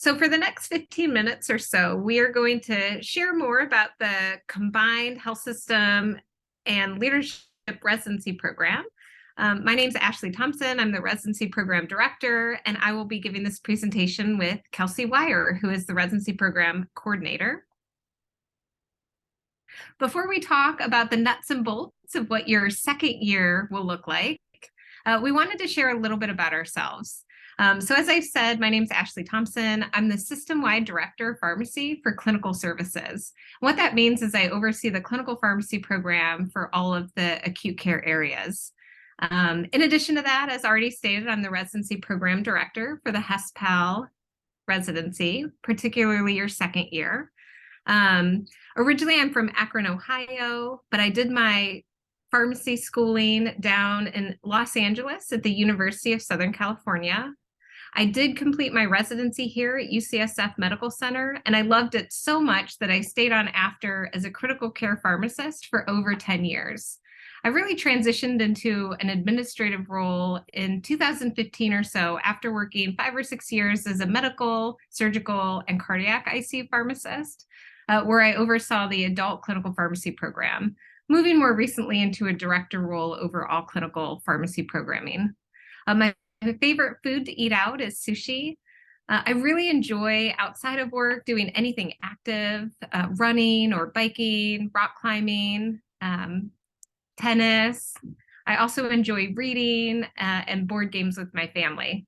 So for the next 15 minutes or so, we are going to share more about the combined health system and leadership residency program. My name is Ashley Thompson. I'm the residency program director, and I will be giving this presentation with Kelsey Wire, who is the residency program coordinator. Before we talk about the nuts and bolts of what your second year will look like, we wanted to share a little bit about ourselves. So as I've said, my name is Ashley Thompson. I'm the system-wide director of pharmacy for clinical services. What that means is I oversee the clinical pharmacy program for all of the acute care areas. In addition to that, as already stated, I'm the residency program director for the HSPAL residency, particularly your second year. Originally, I'm from Akron, Ohio, but I did my pharmacy schooling down in Los Angeles at the University of Southern California. I did complete my residency here at UCSF Medical Center, and I loved it so much that I stayed on after as a critical care pharmacist for over 10 years. I really transitioned into an administrative role in 2015 or so after working 5 or 6 years as a medical, surgical, and cardiac ICU pharmacist, where I oversaw the adult clinical pharmacy program, moving more recently into a director role over all clinical pharmacy programming. My favorite food to eat out is sushi. I really enjoy outside of work doing anything active, running or biking, rock climbing, tennis. I also enjoy reading and board games with my family.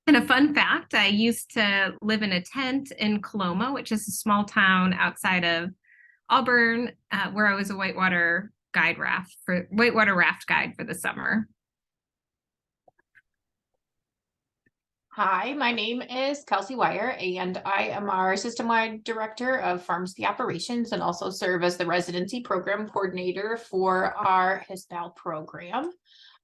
And a fun fact, I used to live in a tent in Coloma, which is a small town outside of Auburn, where I was a whitewater raft guide for the summer. Hi, my name is Kelsey Wire, and I am our system-wide director of pharmacy operations and also serve as the residency program coordinator for our HSPAL program.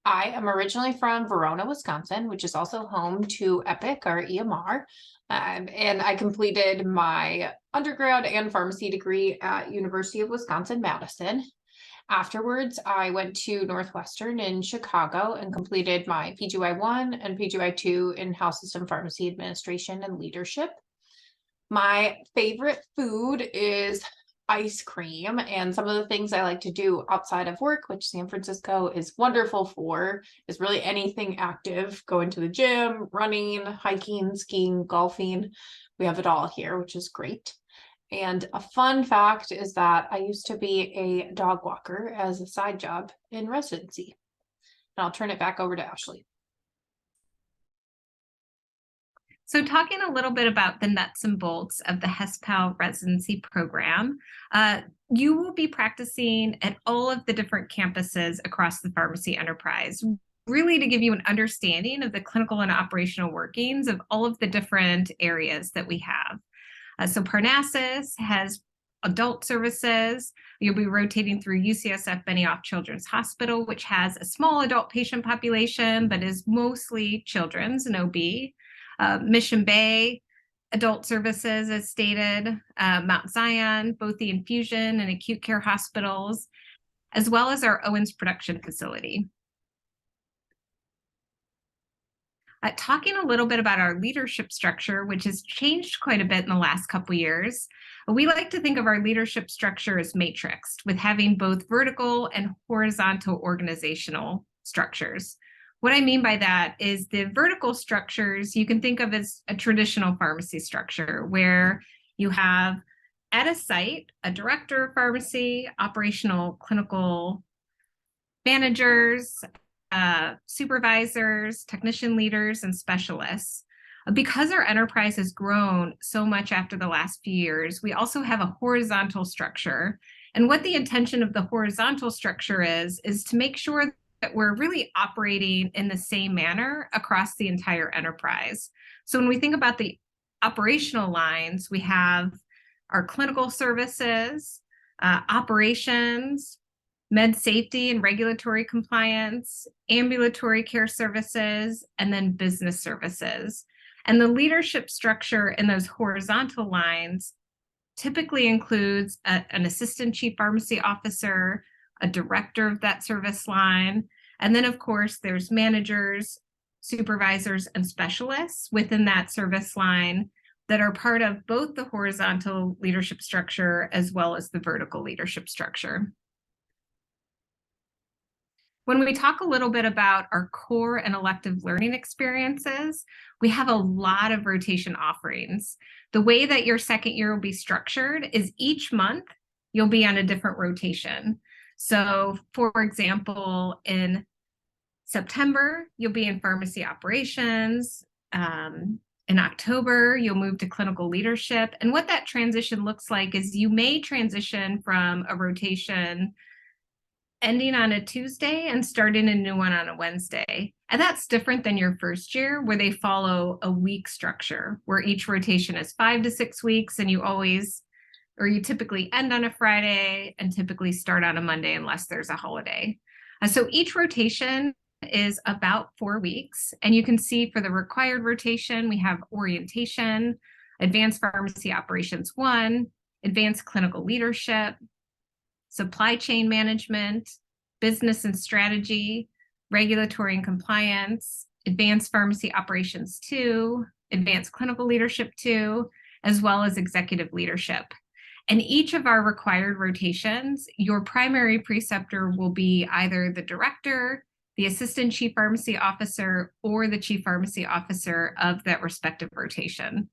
I am originally from Verona, Wisconsin, which is also home to EPIC, our EMR, and I completed my undergrad and pharmacy degree at University of Wisconsin-Madison. Afterwards, I went to Northwestern in Chicago and completed my PGY1 and PGY2 in health system pharmacy administration and leadership. My favorite food is ice cream, and some of the things I like to do outside of work, which San Francisco is wonderful for, is really anything active, going to the gym, running, hiking, skiing, golfing. We have it all here, which is great. And a fun fact is that I used to be a dog walker as a side job in residency. And I'll turn it back over to Ashley. So talking a little bit about the nuts and bolts of the HSPAL residency program, you will be practicing at all of the different campuses across the pharmacy enterprise, really to give you an understanding of the clinical and operational workings of all of the different areas that we have. So Parnassus has adult services. You'll be rotating through UCSF Benioff Children's Hospital, which has a small adult patient population, but is mostly children's and OB. Mission Bay, adult services, as stated, Mount Zion, both the infusion and acute care hospitals, as well as our Owens production facility. Talking a little bit about our leadership structure, which has changed quite a bit in the last couple of years. We like to think of our leadership structure as matrixed, with having both vertical and horizontal organizational structures. What I mean by that is the vertical structures you can think of as a traditional pharmacy structure, where you have at a site a director of pharmacy, operational clinical managers, supervisors, technician leaders, and specialists. Because our enterprise has grown so much after the last few years, we also have a horizontal structure. And what the intention of the horizontal structure is to make sure that we're really operating in the same manner across the entire enterprise. So when we think about the operational lines, we have our clinical services, operations, med safety and regulatory compliance, ambulatory care services, and then business services. And the leadership structure in those horizontal lines typically includes an assistant chief pharmacy officer, a director of that service line, and then of course there's managers, supervisors, and specialists within that service line, that are part of both the horizontal leadership structure as well as the vertical leadership structure. When we talk a little bit about our core and elective learning experiences, we have a lot of rotation offerings. The way that your second year will be structured is each month you'll be on a different rotation. So, for example, in September, you'll be in pharmacy operations. In October, you'll move to clinical leadership. And what that transition looks like is you may transition from a rotation ending on a Tuesday and starting a new one on a Wednesday. And that's different than your first year, where they follow a week structure, where each rotation is 5 to 6 weeks, and you typically end on a Friday and typically start on a Monday unless there's a holiday. So each rotation is about 4 weeks. And you can see for the required rotation, we have orientation, advanced pharmacy operations 1, advanced clinical leadership, supply chain management, business and strategy, regulatory and compliance, advanced pharmacy operations 2, advanced clinical leadership 2, as well as executive leadership. And each of our required rotations, your primary preceptor will be either the director, the assistant chief pharmacy officer, or the chief pharmacy officer of that respective rotation.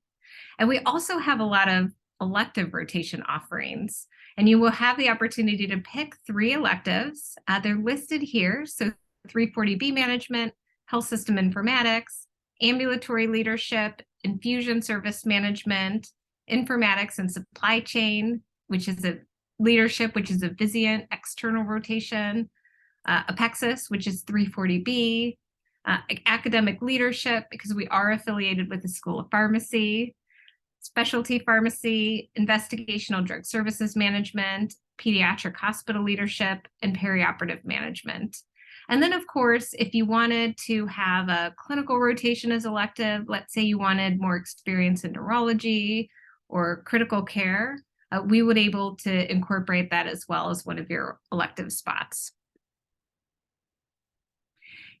And we also have a lot of elective rotation offerings, and you will have the opportunity to pick 3 electives. They're listed here. So 340B management, health system informatics, ambulatory leadership, infusion service management, informatics and supply chain, which is a leadership, which is a Vizient external rotation, Apexis, which is 340B, academic leadership, because we are affiliated with the School of Pharmacy, specialty pharmacy, investigational drug services management, pediatric hospital leadership, and perioperative management. And then, of course, if you wanted to have a clinical rotation as elective, let's say you wanted more experience in neurology or critical care, we would be able to incorporate that as well as one of your elective spots.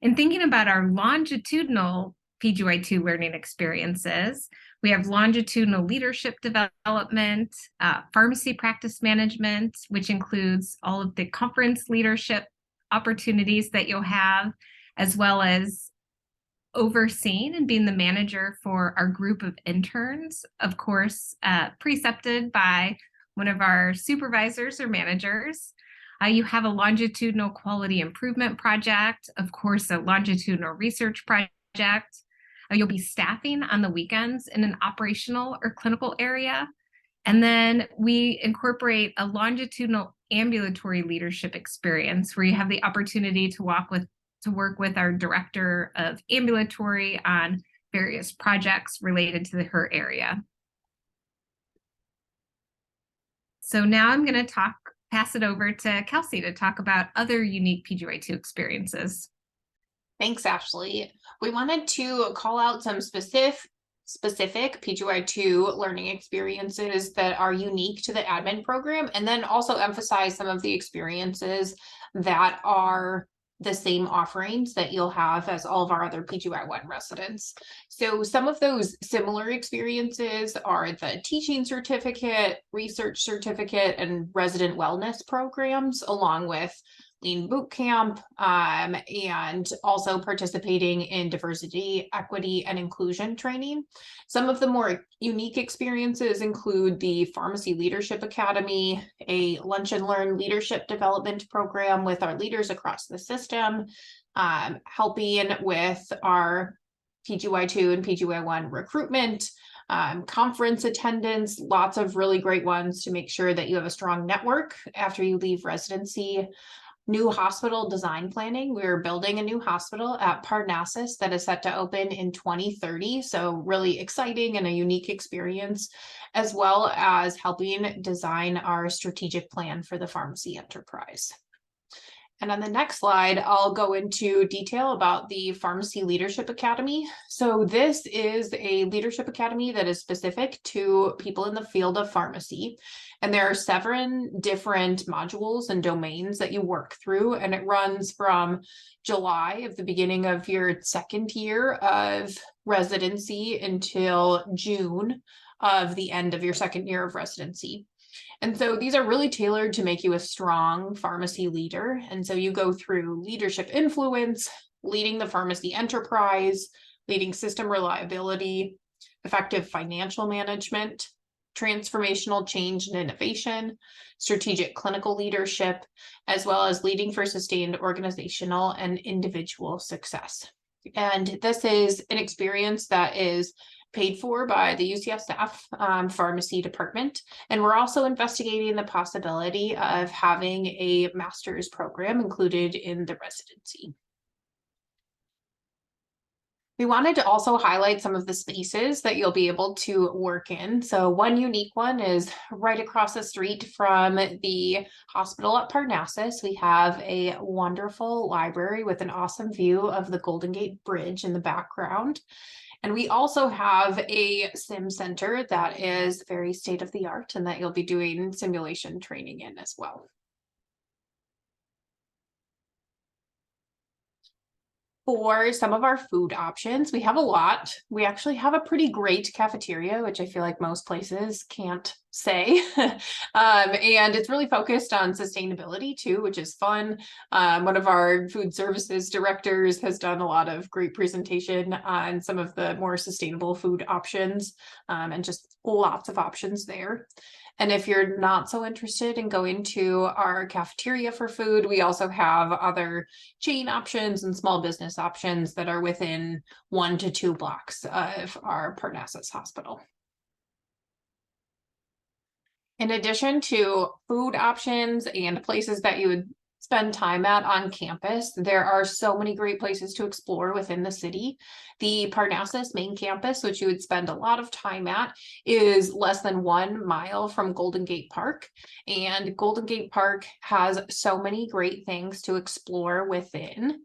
In thinking about our longitudinal PGY2 learning experiences, we have longitudinal leadership development, pharmacy practice management, which includes all of the conference leadership opportunities that you'll have, as well as overseeing and being the manager for our group of interns, of course, precepted by one of our supervisors or managers. You have a longitudinal quality improvement project, of course, a longitudinal research project. You'll be staffing on the weekends in an operational or clinical area. And then we incorporate a longitudinal ambulatory leadership experience where you have the opportunity to work with our director of ambulatory on various projects related to her area. So now I'm going to pass it over to Kelsey to talk about other unique PGY2 experiences. Thanks, Ashley. We wanted to call out some specific PGY2 learning experiences that are unique to the admin program, and then also emphasize some of the experiences that are the same offerings that you'll have as all of our other PGY1 residents. So some of those similar experiences are the teaching certificate, research certificate, and resident wellness programs, along with Lean Boot Camp, and also participating in diversity, equity, and inclusion training. Some of the more unique experiences include the Pharmacy Leadership Academy, a Lunch and Learn leadership development program with our leaders across the system, helping with our PGY2 and PGY1 recruitment, conference attendance, lots of really great ones to make sure that you have a strong network after you leave residency. New hospital design planning. We're building a new hospital at Parnassus that is set to open in 2030. So really exciting and a unique experience, as well as helping design our strategic plan for the pharmacy enterprise. And on the next slide, I'll go into detail about the Pharmacy Leadership Academy. So this is a leadership academy that is specific to people in the field of pharmacy. And there are 7 different modules and domains that you work through, and it runs from July of the beginning of your second year of residency until June of the end of your second year of residency. And so these are really tailored to make you a strong pharmacy leader. And so you go through leadership influence, leading the pharmacy enterprise, leading system reliability, effective financial management, transformational change and innovation, strategic clinical leadership, as well as leading for sustained organizational and individual success. And this is an experience that is paid for by the UCSF pharmacy department. And we're also investigating the possibility of having a master's program included in the residency. We wanted to also highlight some of the spaces that you'll be able to work in. So one unique one is right across the street from the hospital at Parnassus. We have a wonderful library with an awesome view of the Golden Gate Bridge in the background. And we also have a sim center that is very state of the art and that you'll be doing simulation training in as well. For some of our food options, we have a lot. We actually have a pretty great cafeteria, which I feel like most places can't say. And it's really focused on sustainability too, which is fun. One of our food services directors has done a lot of great presentation on some of the more sustainable food options, and just lots of options there. And if you're not so interested in going to our cafeteria for food, we also have other chain options and small business options that are within 1 to 2 blocks of our Parnassus Hospital. In addition to food options and places that you would spend time at on campus, there are so many great places to explore within the city. The Parnassus main campus, which you would spend a lot of time at, is less than 1 mile from Golden Gate Park. And Golden Gate Park has so many great things to explore within.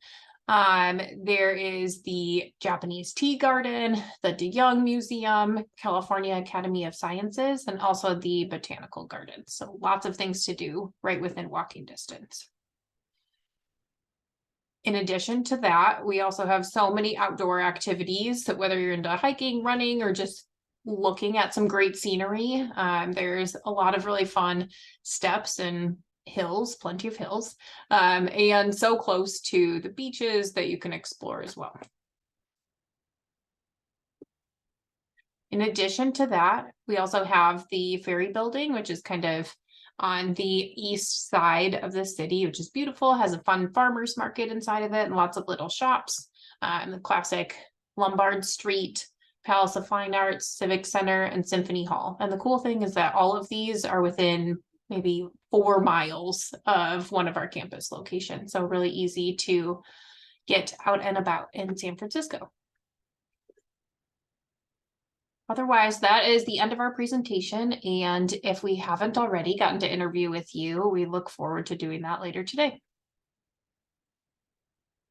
There is the Japanese Tea Garden, the DeYoung Museum, California Academy of Sciences, and also the Botanical Gardens. So lots of things to do right within walking distance. In addition to that, we also have so many outdoor activities that whether you're into hiking, running, or just looking at some great scenery, there's a lot of really fun steps and hills, plenty of hills, and so close to the beaches that you can explore as well. In addition to that, we also have the Ferry Building, which is kind of on the east side of the city, which is beautiful, has a fun farmers market inside of it and lots of little shops, and the classic Lombard Street, Palace of Fine Arts, Civic Center, and Symphony Hall. And the cool thing is that all of these are within maybe 4 miles of one of our campus locations. So really easy to get out and about in San Francisco. Otherwise, that is the end of our presentation. And if we haven't already gotten to interview with you, we look forward to doing that later today.